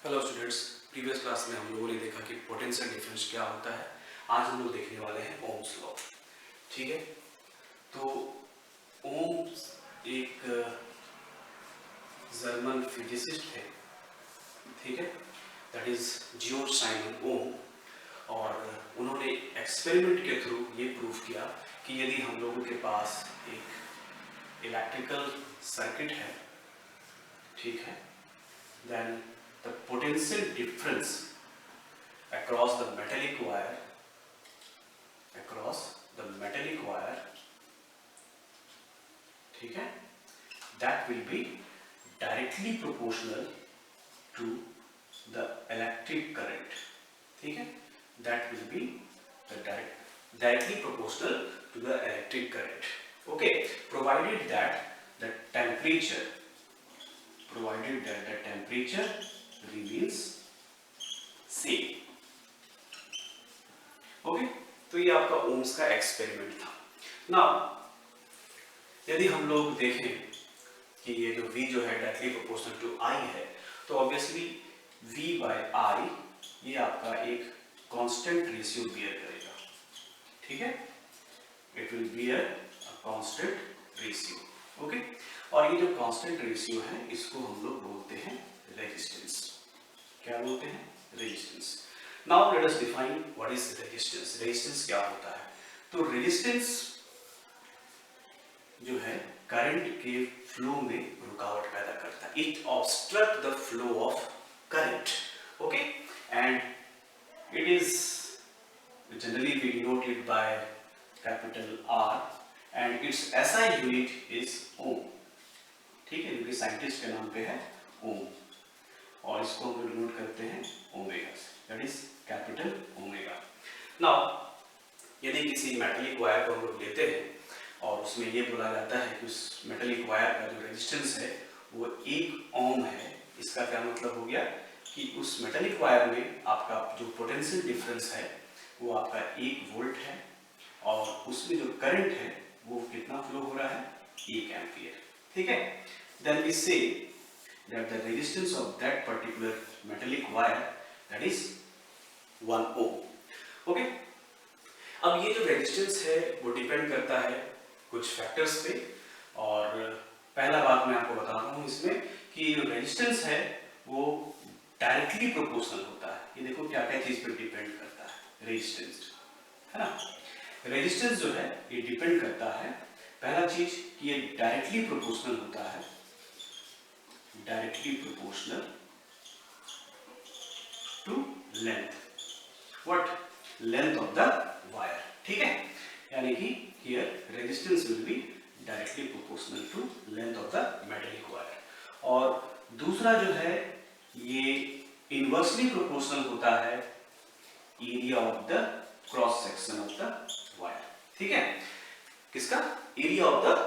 Hello students, previous class में हम लोगों ने देखा कि पोटेंशियल डिफरेंस क्या होता है। आज हम लोग देखने वाले हैं ओम्स लॉ। ठीक है, तो ओम्स एक जर्मन फिजिसिस्ट थे, ठीक है, दैट इज जियोर्ज साइमन ओम। और उन्होंने एक्सपेरिमेंट के थ्रू ये प्रूव किया कि यदि हम लोगों के पास एक इलेक्ट्रिकल सर्किट है, ठीक है, then the potential difference across the metallic wire ठीक है, that will be directly proportional to the electric current। ठीक है, that will be the directly proportional to the electric current। okay, provided that the temperature remains same। Okay, तो ये आपका ohms का experiment था। Now यदि हम लोग देखें कि ये जो V जो है डायरेक्टली प्रोपोर्शनल टू I है, तो ऑब्वियसली V बाय I ये आपका एक कांस्टेंट रेशियो बियर करेगा। ठीक है, it will bear a constant ratio. Okay, और ये जो कांस्टेंट रेशियो है इसको हम लोग बोलते हैं रेजिस्टेंस। क्या बोलते हैं? Resistance. Now let us define what is resistance. Resistance क्या होता है? तो रेजिस्टेंस जो है करंट के फ्लो में रुकावट पैदा करता है। It obstruct the flow of current. Okay, and it is generally we denote it by capital R and its SI unit is ohm. ठीक है, क्योंकि साइंटिस्ट के नाम पे है ओम, और इसको हम डिनोट करते हैं ओमेगा से, that is capital omega. Now यदि किसी मेटलिक वायर को हम लोग लेते हैं और उसमें ये बोला जाता है कि उस मेटलिक वायर का जो रेजिस्टेंस है वो 1 ओम है, इसका क्या मतलब हो गया कि उस मेटलिक वायर में आपका जो पोटेंशियल डिफरेंस है वो आपका 1 वोल्ट है, और उसमें जो करंट है वो कितना फ्लो हो रहा है? 1 एम्पियर। ठीक है, देन वी से that the resistance of that particular metallic wire that is 1 ohm। okay, अब ये जो रेजिस्टेंस है वो डिपेंड करता है कुछ फैक्टर्स पे, और पहला बात मैं आपको बता रहा हूँ इसमें कि जो रेजिस्टेंस है वो डायरेक्टली प्रोपोर्शनल होता है। ये देखो क्या क्या चीज पे डिपेंड करता है रेजिस्टेंस, है ना। रेजिस्टेंस जो है ये डिपेंड करता है, पहला चीज कि ये डायरेक्टली प्रोपोर्शनल होता है, directly proportional to length of the wire। ठीक है, यानी कि here resistance will be directly proportional to length of the metallic wire। और दूसरा जो है ये inversely proportional होता है area of the cross section of the wire। ठीक है, किसका? area of the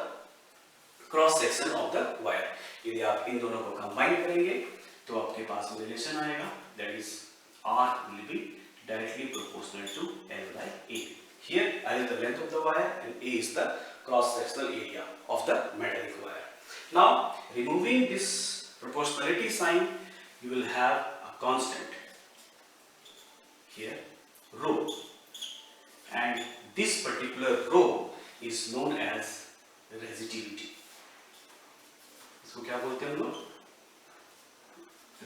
cross section of the wire. यदि आप इन दोनों को कंबाइन करेंगे तो आपके पास रिलेशन आएगा, that is R will be directly proportional to L by A। Here L is the length of the wire and A is the cross sectional area of the metallic wire। Now removing this proportionality sign, you will have a constant here rho, and this particular rho is known as resistivity। इसको क्या बोलते हैं हम लोग?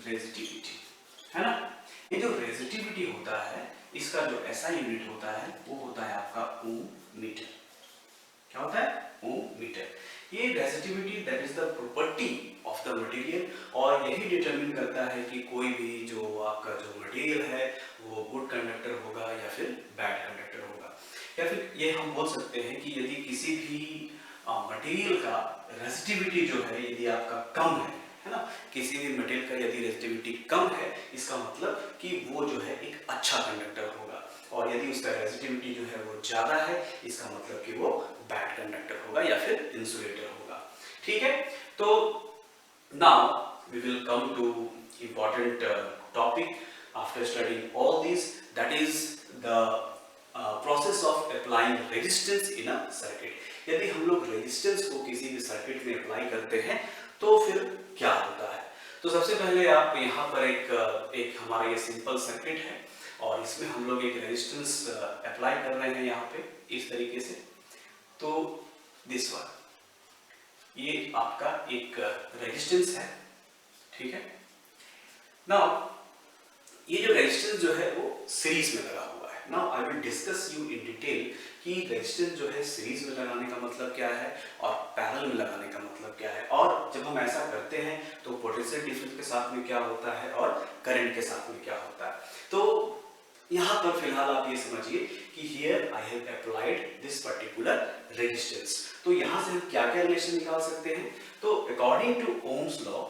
Resistivity, है ना। ये जो रेजिस्टिविटी होता है इसका जो SI यूनिट होता है वो होता है आपका ओम मीटर। क्या होता है? ओम मीटर। ये resistivity that is the property of the material, और यही डिटरमिन करता है कि कोई भी जो आपका जो मटेरियल है वो गुड कंडक्टर होगा या फिर बैड कंडक्टर होगा। या फिर ये हम बोल सकते हैं कि यदि किसी भी मटेरियल का रेजिस्टिविटी जो है यदि आपका कम है ना, किसी भी मटेरियल का यदि रेजिस्टिविटी कम है इसका मतलब कि वो जो है एक अच्छा कंडक्टर होगा, और यदि उसका रेजिस्टिविटी जो है वो ज्यादा है इसका मतलब कि वो बैड कंडक्टर होगा या फिर इंसुलेटर होगा। ठीक है, तो now we will come to important topic after studying all this, that is the process of applying resistance in a circuit. यदि हम लोग रेजिस्टेंस को किसी भी सर्किट में अप्लाई करते हैं तो फिर क्या होता है? तो सबसे पहले आप यहाँ पर एक हमारा ये सिंपल सर्किट है और इसमें हम लोग एक रेजिस्टेंस अप्लाई कर रहे हैं यहाँ पे इस तरीके से। तो दिस वन ये आपका एक रेजिस्टेंस है, ठीक है। नाउ ये जो रेजिस्टेंस जो है वो सीरीज में लगा हुआ है। Now I will discuss you in detail कि रेजिस्टेंस जो है सीरीज में लगाने का मतलब क्या है और पैरेलल में लगाने का मतलब क्या है, और जब हम ऐसा करते हैं तो पोटेंशियल डिफरेंस के साथ में क्या होता है और करंट के साथ में क्या होता है। तो यहाँ पर फिलहाल आप ये समझिए कि here I have applied this particular resistance. तो यहाँ से हम क्या क्या रिलेशन निकाल सकते हैं। तो according to Ohm's law,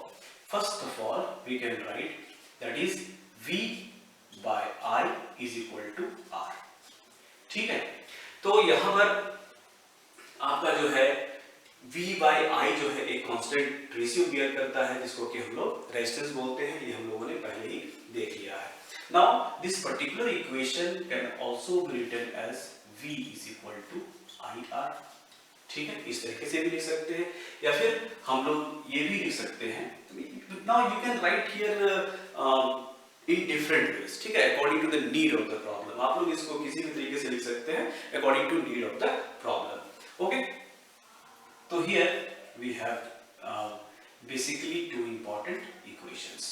first of all we can write that is V by I is equal to R, ठीक है। तो यहां पर आपका जो है V by I जो है एक कांस्टेंट रेशियो बियर करता है जिसको कि हम लोग रेजिस्टेंस बोलते हैं, ये हम लोगों ने पहले ही देख लिया है। Now this particular equation can also be written as V is equal to IR, ठीक है। इस तरीके से भी लिख सकते हैं या फिर हम लोग ये भी लिख सकते हैं। Now you can write here in different ways, ठीक है, according to the need of the problem। आप लोग इसको किसी भी तरीके से लिख सकते हैं according to need of the problem, okay। तो here we have basically two important equations,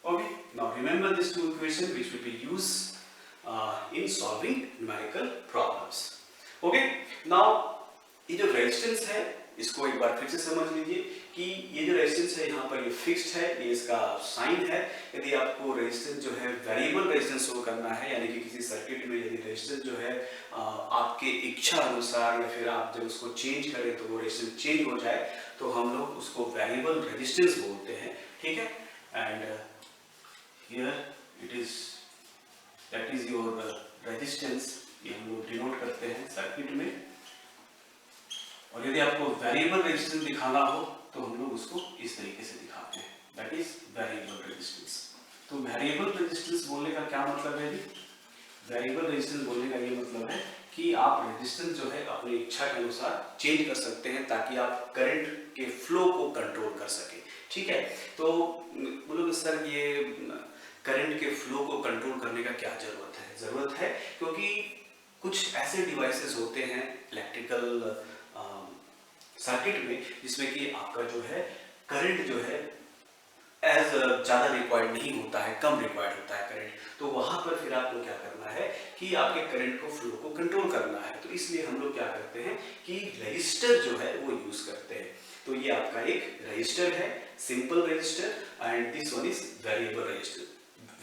okay। Now remember these two equations which will be used in solving numerical problems, okay। Now ये जो रेजिस्टेंस है इसको एक बार फिर से समझ लीजिए कि ये जो रेजिस्टेंस है यहाँ पर ये फिक्स्ड है, ये इसका साइन है। यदि आपको रेजिस्टेंस जो है वेरिएबल रेजिस्टेंस शो करना है, यानी कि किसी सर्किट में यदि रेजिस्टेंस जो है आपके इच्छा अनुसार या फिर आप जब उसको चेंज करें तो वो रेजिस्टेंस चेंज हो जाए, तो हम लोग उसको वेरिएबल रेजिस्टेंस बोलते हैं, ठीक है। And here it is that is your resistance, ये हम लोग डिनोट करते हैं सर्किट में। और यदि आपको वेरिएबल रेजिस्टेंस दिखाना हो तो हम लोग उसको इस तरीके से दिखाते हैं, दैट इज वेरिएबल रेजिस्टेंस। तो वेरिएबल रेजिस्टेंस बोलने का क्या मतलब है जी? वेरिएबल रेजिस्टेंस बोलने का ये मतलब है कि आप रेजिस्टेंस जो है अपनी इच्छा के अनुसार चेंज कर सकते हैं ताकि आप करंट के फ्लो को कंट्रोल कर सके, ठीक है। तो बोलोगे सर ये करंट के फ्लो को कंट्रोल करने का क्या जरूरत है? जरूरत है क्योंकि कुछ ऐसे डिवाइसेस होते हैं इलेक्ट्रिकल सर्किट में जिसमें कि आपका जो है करंट जो है एज ज़्यादा रिक्वायर्ड नहीं होता है, कम रिक्वायर्ड होता है करंट। तो वहाँ पर फिर आपको क्या करना है कि आपके करंट को फ्लो को कंट्रोल करना है। तो इसलिए हम लोग क्या करते हैं कि रजिस्टर जो है वो यूज करते हैं। तो ये आपका एक रजिस्टर है, simple register, and this one is variable resistor,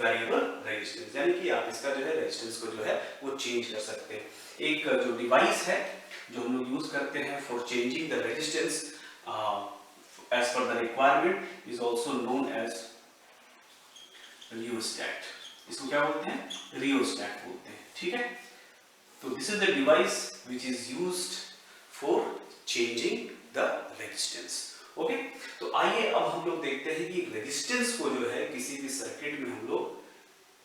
variable resistance, यानी कि आप इसका जो है रेजिस्टेंस को जो है वो चेंज कर सकते हैं। एक जो डिवाइस है जो हम लोग यूज करते हैं for changing the resistance as per the requirement is also known as rheostat. इसको क्या बोलते हैं? रियोस्टैट बोलते हैं, ठीक है। तो this is the device which is used for changing the resistance, okay. तो आइए अब हम लोग देखते हैं कि रेजिस्टेंस को जो है किसी भी सर्किट में हम लोग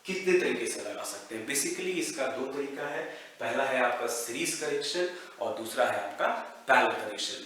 कितने तरीके से लगा सकते हैं। बेसिकली इसका दो तरीका है, पहला है आपका सीरीज कनेक्शन और दूसरा है आपका पैरेलल कनेक्शन।